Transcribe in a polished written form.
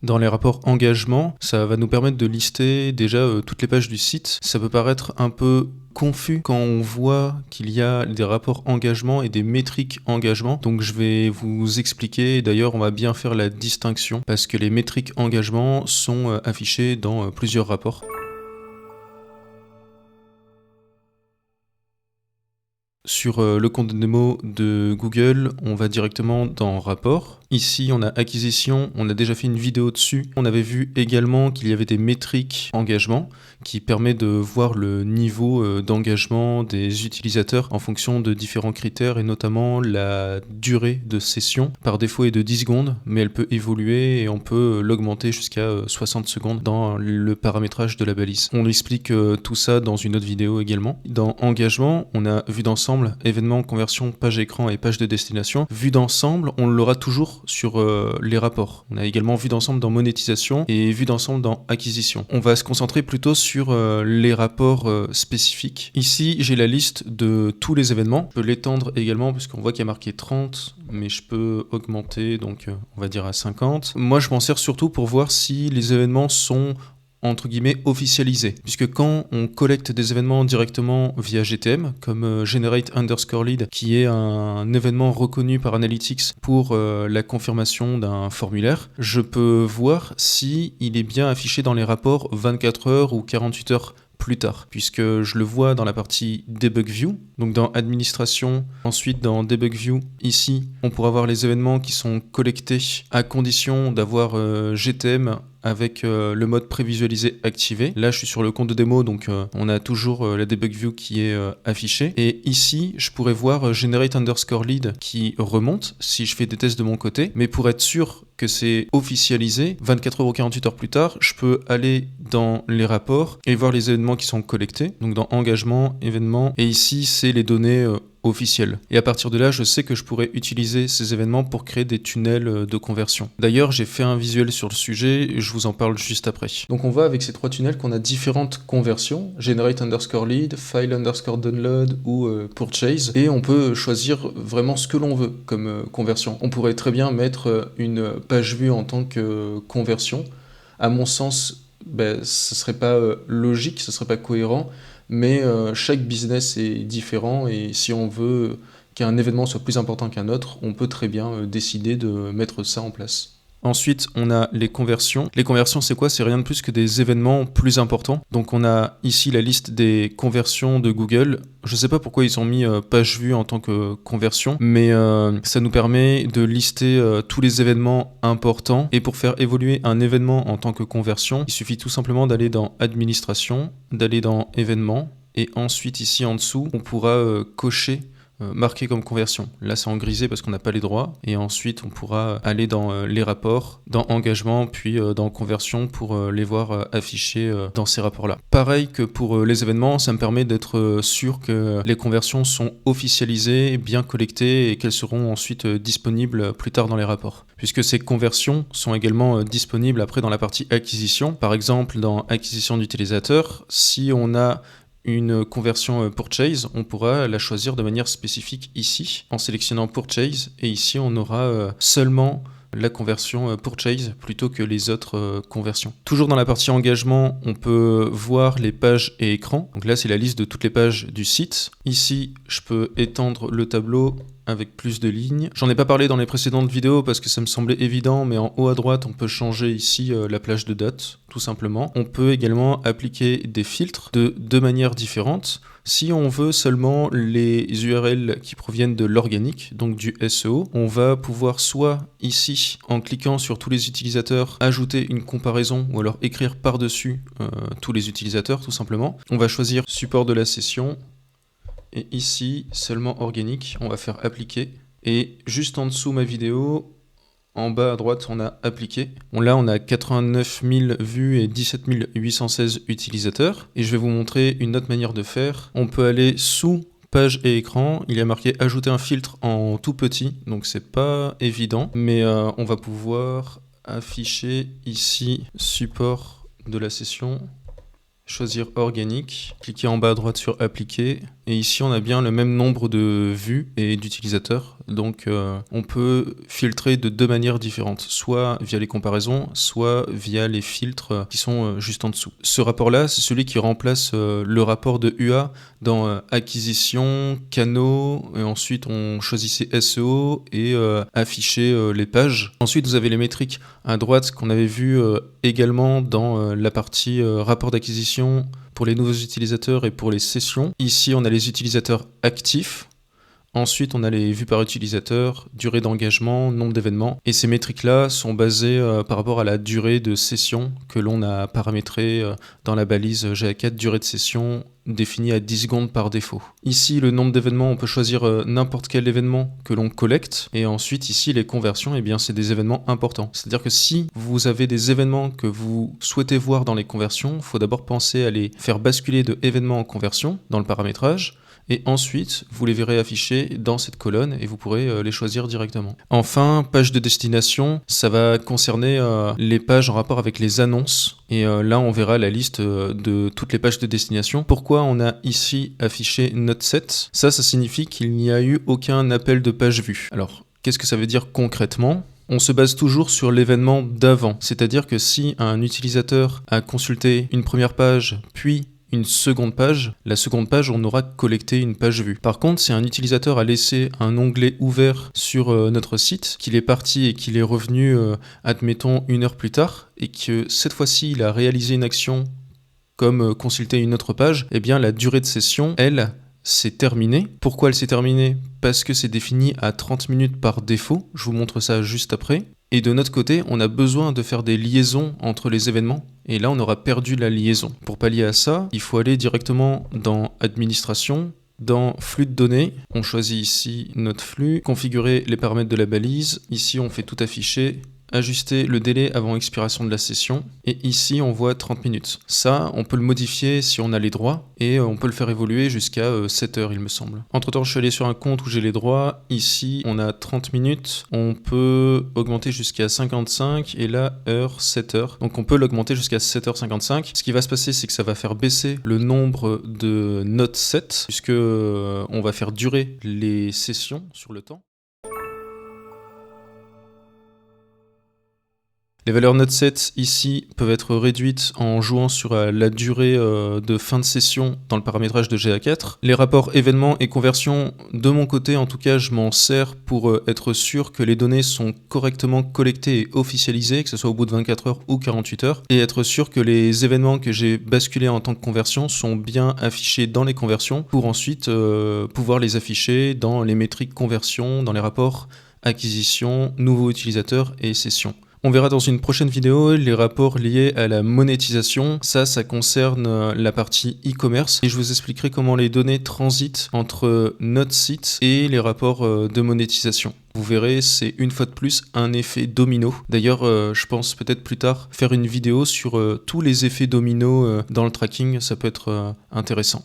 Dans les rapports engagement, ça va nous permettre de lister déjà toutes les pages du site. Ça peut paraître un peu confus quand on voit qu'il y a des rapports engagement et des métriques engagement. Donc je vais vous expliquer, d'ailleurs on va bien faire la distinction parce que les métriques engagement sont affichées dans plusieurs rapports. Sur le compte de démo de Google, on va directement dans rapport. Ici, on a acquisition, on a déjà fait une vidéo dessus. On avait vu également qu'il y avait des métriques engagement qui permet de voir le niveau d'engagement des utilisateurs en fonction de différents critères et notamment la durée de session. Par défaut est de 10 secondes, mais elle peut évoluer et on peut l'augmenter jusqu'à 60 secondes dans le paramétrage de la balise. On explique tout ça dans une autre vidéo également. Dans engagement, on a vue d'ensemble, événements, conversion, page écran et page de destination. Vue d'ensemble, on l'aura toujours sur les rapports. On a également vue d'ensemble dans monétisation et vue d'ensemble dans acquisition. On va se concentrer plutôt sur les rapports spécifiques. Ici, j'ai la liste de tous les événements. Je peux l'étendre également puisqu'on voit qu'il y a marqué 30, mais je peux augmenter, donc on va dire à 50. Moi, je m'en sers surtout pour voir si les événements sont entre guillemets officialisé, puisque quand on collecte des événements directement via GTM, comme Generate_Lead, qui est un événement reconnu par Analytics pour la confirmation d'un formulaire, je peux voir si il est bien affiché dans les rapports 24 heures ou 48 heures plus tard, puisque je le vois dans la partie Debug View, donc dans Administration, ensuite dans Debug View, ici, on pourra voir les événements qui sont collectés à condition d'avoir GTM avec le mode prévisualisé activé. Là, je suis sur le compte de démo, donc on a toujours la Debug View qui est affichée. Et ici, je pourrais voir Generate_Lead qui remonte si je fais des tests de mon côté. Mais pour être sûr que c'est officialisé, 24 heures ou 48 heures plus tard, je peux aller dans les rapports et voir les événements qui sont collectés. Donc dans engagement, événements, et ici, c'est les données officiel. Et à partir de là, je sais que je pourrais utiliser ces événements pour créer des tunnels de conversion. D'ailleurs, j'ai fait un visuel sur le sujet, et je vous en parle juste après. Donc on voit avec ces trois tunnels qu'on a différentes conversions, Generate_Lead, File_Download ou Purchase, et on peut choisir vraiment ce que l'on veut comme conversion. On pourrait très bien mettre une page vue en tant que conversion. À mon sens, ce serait pas logique, ce serait pas cohérent, mais chaque business est différent et si on veut qu'un événement soit plus important qu'un autre, on peut très bien décider de mettre ça en place. Ensuite, on a les conversions. Les conversions, c'est quoi? C'est rien de plus que des événements plus importants. Donc on a ici la liste des conversions de Google. Je ne sais pas pourquoi ils ont mis page vue en tant que conversion, mais ça nous permet de lister tous les événements importants. Et pour faire évoluer un événement en tant que conversion, il suffit tout simplement d'aller dans Administration, d'aller dans Événements, et ensuite ici en dessous, on pourra cocher marqué comme conversion. Là, c'est en grisé parce qu'on n'a pas les droits. Et ensuite, on pourra aller dans les rapports, dans engagement, puis dans conversion pour les voir affichés dans ces rapports-là. Pareil que pour les événements, ça me permet d'être sûr que les conversions sont officialisées, bien collectées et qu'elles seront ensuite disponibles plus tard dans les rapports. Puisque ces conversions sont également disponibles après dans la partie acquisition. Par exemple, dans acquisition d'utilisateurs, si on a une conversion Purchase, on pourra la choisir de manière spécifique ici, en sélectionnant Purchase, et ici on aura seulement la conversion Purchase plutôt que les autres conversions. Toujours dans la partie engagement, on peut voir les pages et écrans. Donc là, c'est la liste de toutes les pages du site. Ici, je peux étendre le tableau avec plus de lignes. J'en ai pas parlé dans les précédentes vidéos parce que ça me semblait évident, mais en haut à droite, on peut changer ici la plage de date, tout simplement. On peut également appliquer des filtres de deux manières différentes. Si on veut seulement les URL qui proviennent de l'organique, donc du SEO, on va pouvoir soit ici, en cliquant sur tous les utilisateurs, ajouter une comparaison ou alors écrire par-dessus tous les utilisateurs, tout simplement. On va choisir support de la session. Et ici, seulement organique, on va faire appliquer. Et juste en dessous ma vidéo, en bas à droite, on a appliqué. Là, on a 89 000 vues et 17 816 utilisateurs. Et je vais vous montrer une autre manière de faire. On peut aller sous page et écran. Il y a marqué ajouter un filtre en tout petit. Donc, c'est pas évident. Mais on va pouvoir afficher ici support de la session. Choisir organique, cliquer en bas à droite sur appliquer Et ici, on a bien le même nombre de vues et d'utilisateurs. Donc, on peut filtrer de deux manières différentes, soit via les comparaisons, soit via les filtres qui sont juste en dessous. Ce rapport-là, c'est celui qui remplace le rapport de UA dans acquisition, canaux, et ensuite on choisissait SEO et afficher les pages. Ensuite, vous avez les métriques à droite qu'on avait vu également dans la partie rapport d'acquisition pour les nouveaux utilisateurs et pour les sessions. Ici, on a les utilisateurs actifs. Ensuite, on a les vues par utilisateur, durée d'engagement, nombre d'événements. Et ces métriques-là sont basées par rapport à la durée de session que l'on a paramétrée dans la balise GA4, durée de session définie à 10 secondes par défaut. Ici, le nombre d'événements, on peut choisir n'importe quel événement que l'on collecte. Et ensuite, ici, les conversions, eh bien, c'est des événements importants. C'est-à-dire que si vous avez des événements que vous souhaitez voir dans les conversions, il faut d'abord penser à les faire basculer de événements en conversion dans le paramétrage. Et ensuite, vous les verrez affichés dans cette colonne et vous pourrez les choisir directement. Enfin, page de destination, ça va concerner les pages en rapport avec les annonces. Et là, on verra la liste de toutes les pages de destination. Pourquoi on a ici affiché Not Set ? Ça signifie qu'il n'y a eu aucun appel de page vue. Alors, qu'est-ce que ça veut dire concrètement ? On se base toujours sur l'événement d'avant. C'est-à-dire que si un utilisateur a consulté une première page, puis une seconde page, la seconde page, on aura collecté une page vue. Par contre, si un utilisateur a laissé un onglet ouvert sur notre site, qu'il est parti et qu'il est revenu, admettons, 1 heure plus tard, et que cette fois-ci, il a réalisé une action comme consulter une autre page, eh bien, la durée de session, elle, c'est terminé. Pourquoi elle s'est terminée ? Parce que c'est défini à 30 minutes par défaut. Je vous montre ça juste après. Et de notre côté, on a besoin de faire des liaisons entre les événements. Et là, on aura perdu la liaison. Pour pallier à ça, il faut aller directement dans Administration, dans Flux de données. On choisit ici notre flux, configurer les paramètres de la balise. Ici, on fait tout afficher. Ajuster le délai avant expiration de la session. Et ici, on voit 30 minutes. Ça, on peut le modifier si on a les droits et on peut le faire évoluer jusqu'à 7 heures, il me semble. Entre-temps, je suis allé sur un compte où j'ai les droits. Ici, on a 30 minutes. On peut augmenter jusqu'à 55 et là, heure, 7 heures. Donc, on peut l'augmenter jusqu'à 7h55. Ce qui va se passer, c'est que ça va faire baisser le nombre de notes set puisque on va faire durer les sessions sur le temps. Les valeurs NoteSet ici peuvent être réduites en jouant sur la durée de fin de session dans le paramétrage de GA4. Les rapports événements et conversions, de mon côté en tout cas, je m'en sers pour être sûr que les données sont correctement collectées et officialisées, que ce soit au bout de 24 heures ou 48 heures, et être sûr que les événements que j'ai basculés en tant que conversion sont bien affichés dans les conversions pour ensuite pouvoir les afficher dans les métriques conversion, dans les rapports acquisition, nouveaux utilisateurs et sessions. On verra dans une prochaine vidéo les rapports liés à la monétisation. Ça concerne la partie e-commerce et je vous expliquerai comment les données transitent entre notre site et les rapports de monétisation. Vous verrez, c'est une fois de plus un effet domino. D'ailleurs, je pense peut-être plus tard faire une vidéo sur tous les effets domino dans le tracking, ça peut être intéressant.